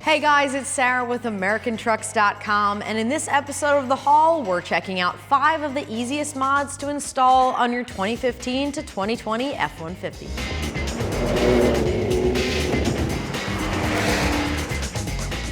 Hey guys, it's Sara with AmericanTrucks.com, and in this episode of The Haul, we're checking out 5 of the easiest mods to install on your 2015 to 2020 F-150.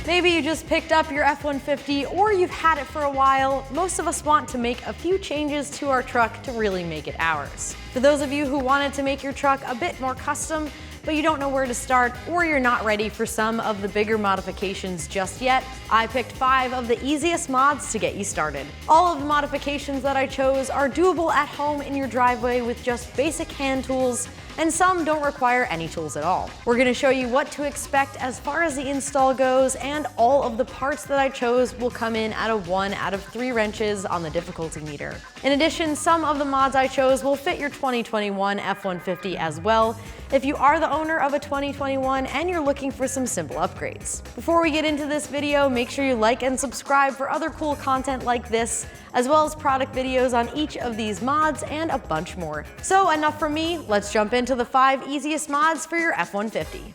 Maybe you just picked up your F-150 or you've had it for a while. Most of us want to make a few changes to our truck to really make it ours. For those of you who wanted to make your truck a bit more custom, but you don't know where to start, or you're not ready for some of the bigger modifications just yet, I picked 5 of the easiest mods to get you started. All of the modifications that I chose are doable at home in your driveway with just basic hand tools, and some don't require any tools at all. We're going to show you what to expect as far as the install goes, and all of the parts that I chose will come in at a 1 out of 3 wrenches on the difficulty meter. In addition, some of the mods I chose will fit your 2021 F-150 as well, if you are the owner of a 2021 and you're looking for some simple upgrades. Before we get into this video, make sure you like and subscribe for other cool content like this, as well as product videos on each of these mods and a bunch more. So enough from me, let's jump into the 5 easiest mods for your F-150.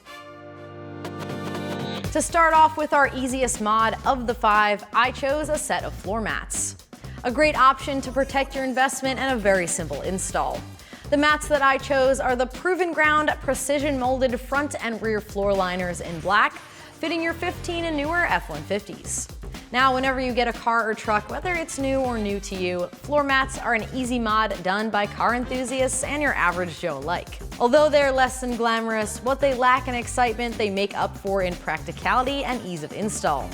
To start off with our easiest mod of the 5, I chose a set of floor mats. A great option to protect your investment and a very simple install. The mats that I chose are the Proven Ground precision molded front and rear floor liners in black, fitting your 15 and newer F-150s. Now, whenever you get a car or truck, whether it's new or new to you, floor mats are an easy mod done by car enthusiasts and your average Joe alike. Although they're less than glamorous, what they lack in excitement they make up for in practicality and ease of install.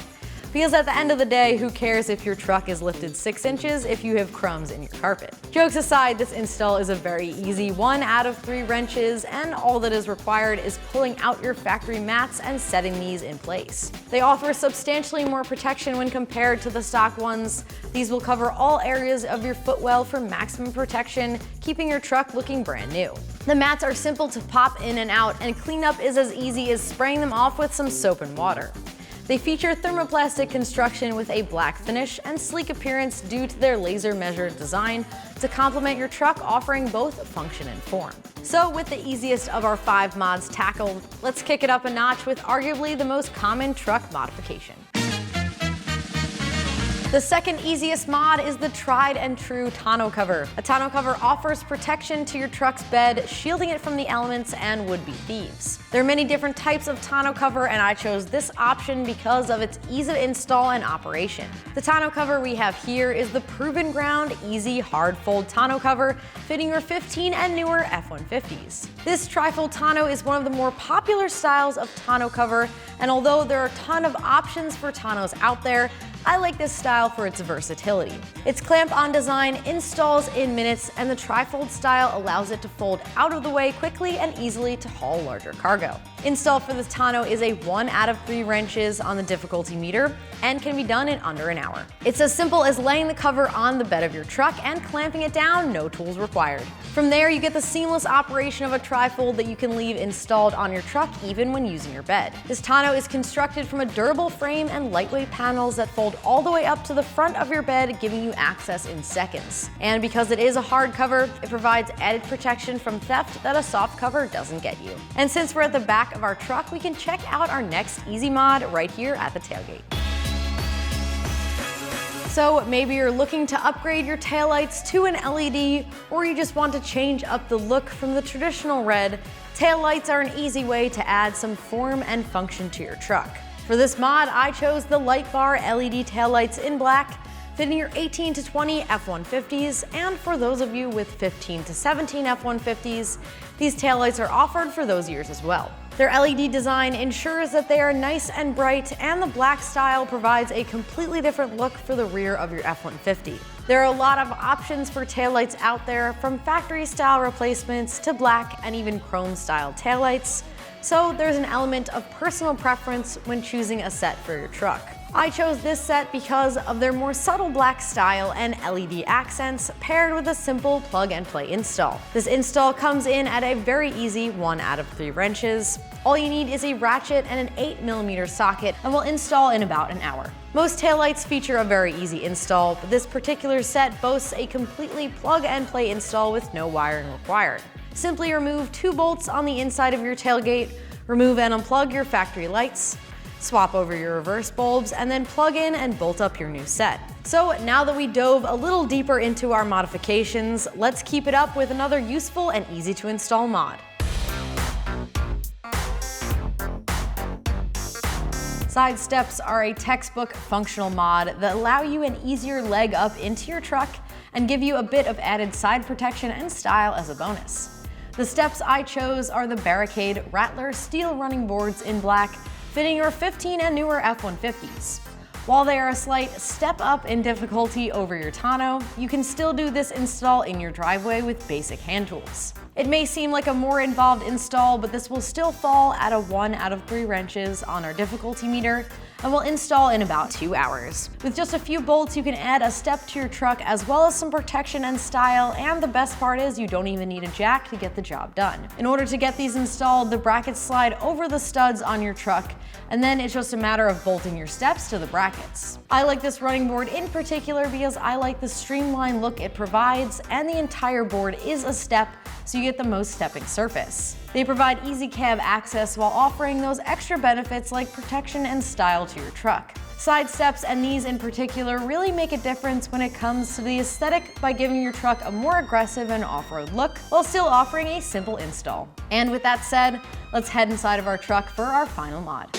Because at the end of the day, who cares if your truck is lifted 6 inches if you have crumbs in your carpet? Jokes aside, this install is a very easy 1 out of 3 wrenches, and all that is required is pulling out your factory mats and setting these in place. They offer substantially more protection when compared to the stock ones. These will cover all areas of your footwell for maximum protection, keeping your truck looking brand new. The mats are simple to pop in and out, and cleanup is as easy as spraying them off with some soap and water. They feature thermoplastic construction with a black finish and sleek appearance due to their laser measured design to complement your truck, offering both function and form. So with the easiest of our 5 mods tackled, let's kick it up a notch with arguably the most common truck modification. The second easiest mod is the tried and true tonneau cover. A tonneau cover offers protection to your truck's bed, shielding it from the elements and would-be thieves. There are many different types of tonneau cover, and I chose this option because of its ease of install and operation. The tonneau cover we have here is the Proven Ground Easy Hard Fold Tonneau Cover, fitting your 15 and newer F-150s. This trifold tonneau is one of the more popular styles of tonneau cover, and although there are a ton of options for tonneaus out there, I like this style for its versatility. Its clamp-on design installs in minutes, and the trifold style allows it to fold out of the way quickly and easily to haul larger cargo. Install for the tonneau is a 1 out of 3 wrenches on the difficulty meter and can be done in under an hour. It's as simple as laying the cover on the bed of your truck and clamping it down, no tools required. From there, you get the seamless operation of a trifold that you can leave installed on your truck even when using your bed. This tonneau is constructed from a durable frame and lightweight panels that fold all the way up to the front of your bed, giving you access in seconds. And because it is a hard cover, it provides added protection from theft that a soft cover doesn't get you. And since we're at the back of our truck, we can check out our next easy mod right here at the tailgate. So maybe you're looking to upgrade your taillights to an LED, or you just want to change up the look from the traditional red. Taillights are an easy way to add some form and function to your truck. For this mod, I chose the light bar LED taillights in black, fitting your 18 to 20 F-150s, and for those of you with 15 to 17 F-150s, these taillights are offered for those years as well. Their LED design ensures that they are nice and bright, and the black style provides a completely different look for the rear of your F-150. There are a lot of options for taillights out there, from factory style replacements to black and even chrome style taillights, so there's an element of personal preference when choosing a set for your truck. I chose this set because of their more subtle black style and LED accents paired with a simple plug and play install. This install comes in at a very easy 1 out of 3 wrenches. All you need is a ratchet and an 8mm socket and will install in about an hour. Most taillights feature a very easy install, but this particular set boasts a completely plug and play install with no wiring required. Simply remove 2 bolts on the inside of your tailgate, remove and unplug your factory lights, Swap over your reverse bulbs, and then plug in and bolt up your new set. So now that we dove a little deeper into our modifications, let's keep it up with another useful and easy to install mod. Side steps are a textbook functional mod that allow you an easier leg up into your truck and give you a bit of added side protection and style as a bonus. The steps I chose are the Barricade Rattler steel running boards in black, fitting your 15 and newer F150s. While they are a slight step up in difficulty over your Tonneau, you can still do this install in your driveway with basic hand tools. It may seem like a more involved install, but this will still fall at a 1 out of 3 wrenches on our difficulty meter and will install in about 2 hours. With just a few bolts, you can add a step to your truck as well as some protection and style, and the best part is you don't even need a jack to get the job done. In order to get these installed, the brackets slide over the studs on your truck, and then it's just a matter of bolting your steps to the brackets. I like this running board in particular because I like the streamlined look it provides, and the entire board is a step, so you get the most stepping surface. They provide easy cab access while offering those extra benefits like protection and style to your truck. Side steps, and these in particular, really make a difference when it comes to the aesthetic by giving your truck a more aggressive and off-road look while still offering a simple install. And with that said, let's head inside of our truck for our final mod.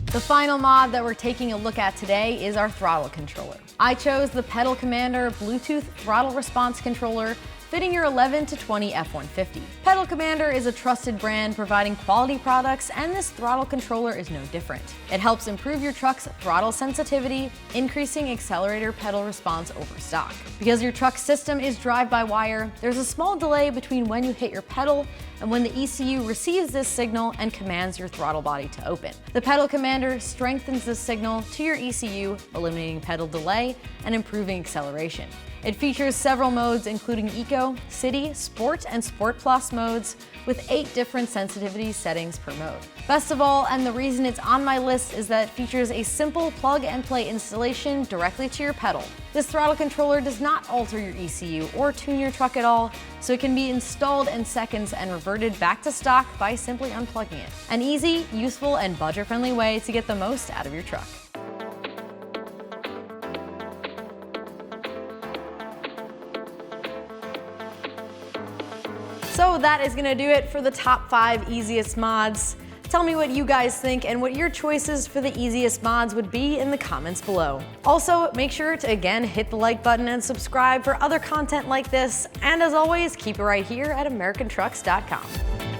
The final mod that we're taking a look at today is our throttle controller. I chose the Pedal Commander Bluetooth throttle response controller, fitting your 11 to 20 F150. Pedal Commander is a trusted brand providing quality products, and this throttle controller is no different. It helps improve your truck's throttle sensitivity, increasing accelerator pedal response over stock. Because your truck's system is drive-by-wire, there's a small delay between when you hit your pedal and when the ECU receives this signal and commands your throttle body to open. The Pedal Commander strengthens this signal to your ECU, eliminating pedal delay and improving acceleration. It features several modes including Eco, City, Sport, and Sport Plus modes with 8 different sensitivity settings per mode. Best of all, and the reason it's on my list, is that it features a simple plug-and-play installation directly to your pedal. This throttle controller does not alter your ECU or tune your truck at all, so it can be installed in seconds and reverted back to stock by simply unplugging it. An easy, useful, and budget-friendly way to get the most out of your truck. So that is gonna do it for the top 5 easiest mods. Tell me what you guys think and what your choices for the easiest mods would be in the comments below. Also, make sure to again hit the like button and subscribe for other content like this. And as always, keep it right here at AmericanTrucks.com.